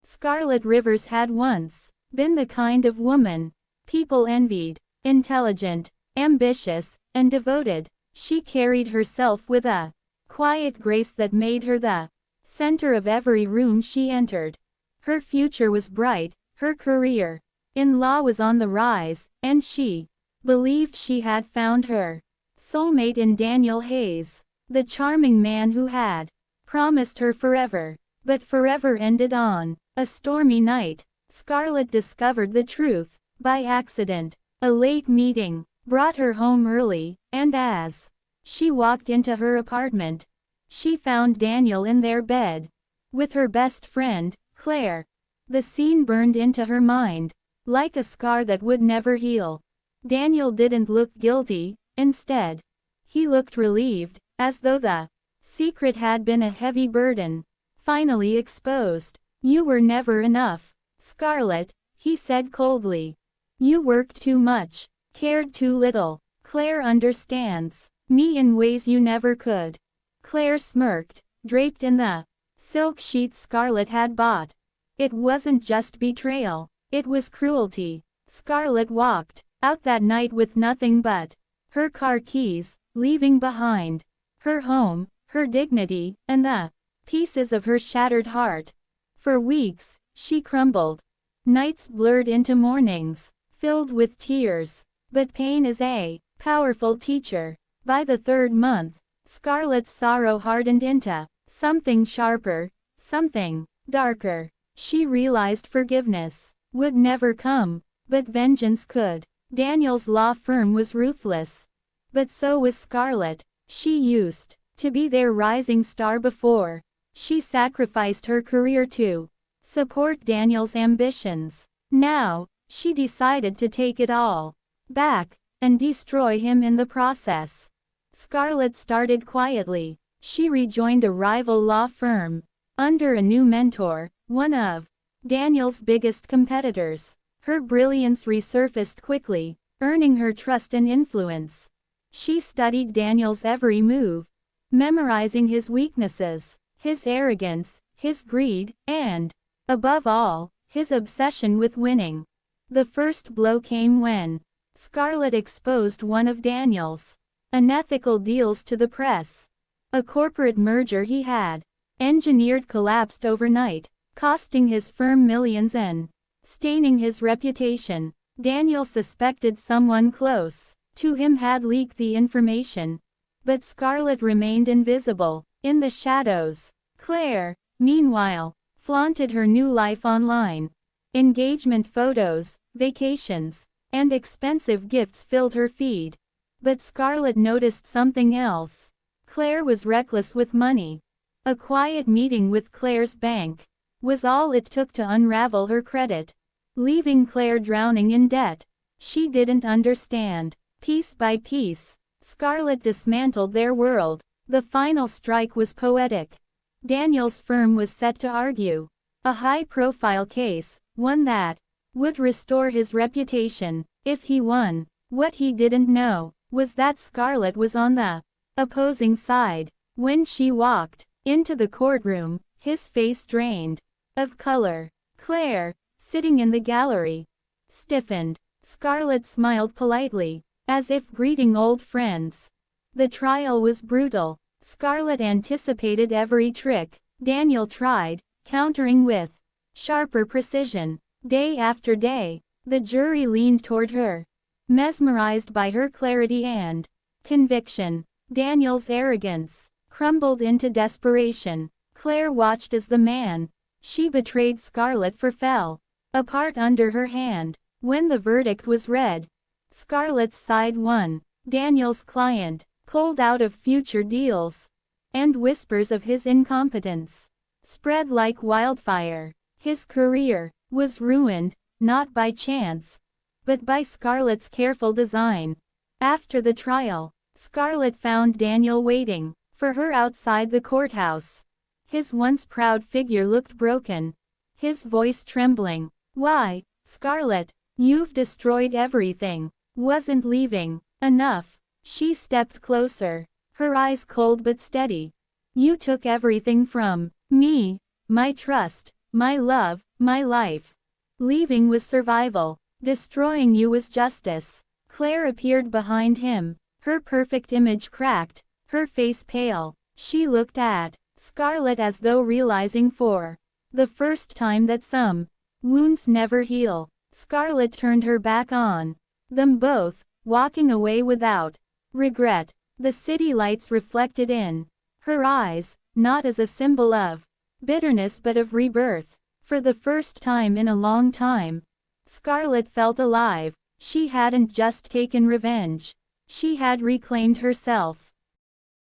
Scarlet Rivers had once been the kind of woman people envied. Intelligent, ambitious, and devoted, she carried herself with a quiet grace that made her the center of every room she entered. Her future was bright, her career in law was on the rise, and she believed she had found her soulmate in Daniel Hayes, the charming man who had promised her forever. But forever ended on a stormy night. Scarlet discovered the truth by accident. A late meeting brought her home early, and as she walked into her apartment, she found Daniel in their bed with her best friend, Claire. The scene burned into her mind like a scar that would never heal. Daniel didn't look guilty, instead, he looked relieved, as though the secret had been a heavy burden finally exposed. "You were never enough, Scarlet," he said coldly. "You worked too much, cared too little. Claire understands me in ways you never could." Claire smirked, draped in the silk sheets Scarlet had bought. It wasn't just betrayal, it was cruelty. Scarlet walked out that night with nothing but her car keys, leaving behind her home, her dignity, and the pieces of her shattered heart. For weeks, she crumbled. Nights blurred into mornings, filled with tears. But pain is a powerful teacher. By the third month, Scarlet's sorrow hardened into something sharper, something darker. She realized forgiveness would never come, but vengeance could. Daniel's law firm was ruthless, but so was Scarlet. She used to be their rising star before she sacrificed her career to support Daniel's ambitions. Now, she decided to take it all back and destroy him in the process. Scarlet started quietly. She rejoined a rival law firm under a new mentor, one of Daniel's biggest competitors. Her brilliance resurfaced quickly, earning her trust and influence. She studied Daniel's every move, memorizing his weaknesses, his arrogance, his greed, and, above all, his obsession with winning. The first blow came when Scarlet exposed one of Daniel's unethical deals to the press. A corporate merger he had engineered collapsed overnight, costing his firm millions and staining his reputation. Daniel suspected someone close to him had leaked the information, but Scarlet remained invisible in the shadows. Claire, meanwhile, flaunted her new life online. Engagement photos, vacations, and expensive gifts filled her feed. But Scarlet noticed something else. Claire was reckless with money. A quiet meeting with Claire's bank was all it took to unravel her credit, leaving Claire drowning in debt. She didn't understand. Piece by piece, Scarlet dismantled their world. The final strike was poetic. Daniel's firm was set to argue a high-profile case, one that would restore his reputation if he won. What he didn't know was that Scarlet was on the opposing side. When she walked into the courtroom, his face drained of color. Claire, sitting in the gallery, stiffened. Scarlet smiled politely, as if greeting old friends. The trial was brutal. Scarlet anticipated every trick Daniel tried, countering with sharper precision. Day after day, the jury leaned toward her, mesmerized by her clarity and conviction. Daniel's arrogance crumbled into desperation. Claire watched as the man she betrayed Scarlet for fell apart under her hand. When the verdict was read, Scarlet's side won. Daniel's client pulled out of future deals, and whispers of his incompetence spread like wildfire. His career was ruined, not by chance, but by Scarlet's careful design. After the trial, Scarlet found Daniel waiting for her outside the courthouse. His once proud figure looked broken, his voice trembling. "Why, Scarlet, you've destroyed everything." Wasn't leaving enough. She stepped closer, her eyes cold but steady. "You took everything from me, my trust, my love, my life. Leaving was survival. Destroying you was justice. Claire appeared behind him, her perfect image cracked, her face pale. She looked at Scarlet as though realizing for the first time that some wounds never heal. Scarlet turned her back on them both, walking away without regret. The city lights reflected in her eyes, not as a symbol of bitterness but of rebirth. For the first time in a long time, Scarlet felt alive. She hadn't just taken revenge. She had reclaimed herself.